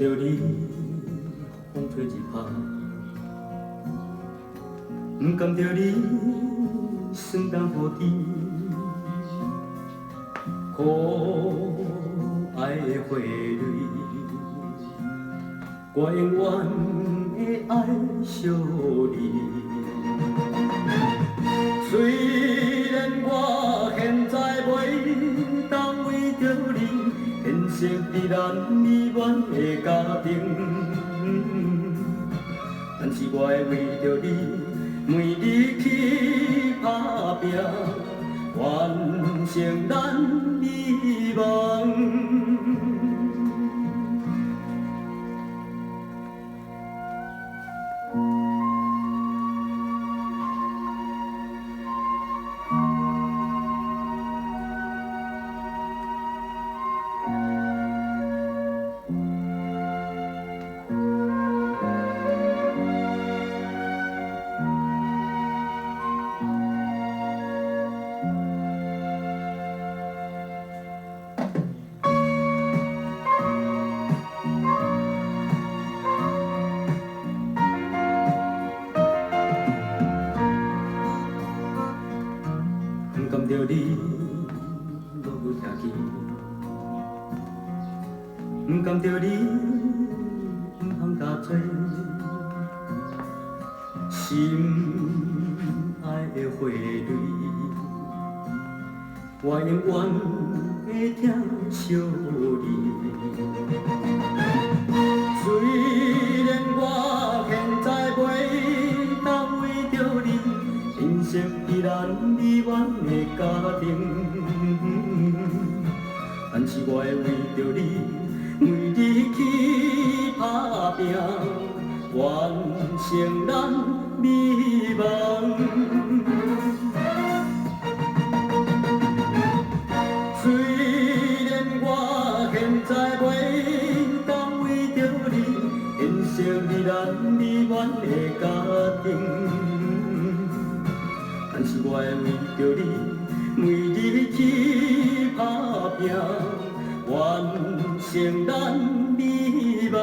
着你，风吹日晒，不甘着你酸淡雨甜，可爱的花蕊，我永远会爱惜你。虽然我现在袂当为着你建设你咱美满的家庭，但是我会为着你每日去打拼，完成咱美梦。不甘着你落雨天气，不甘着你不通加做，心爱的花蕊，我永远会疼惜你。虽然我现在袂当为着你建设你咱美满的家庭，但是我会为着你每日去打拼，完成咱美梦。虽然我现在袂当为着你建设你咱美满的家庭，但是我会为着你每日去打拼，完成咱美梦。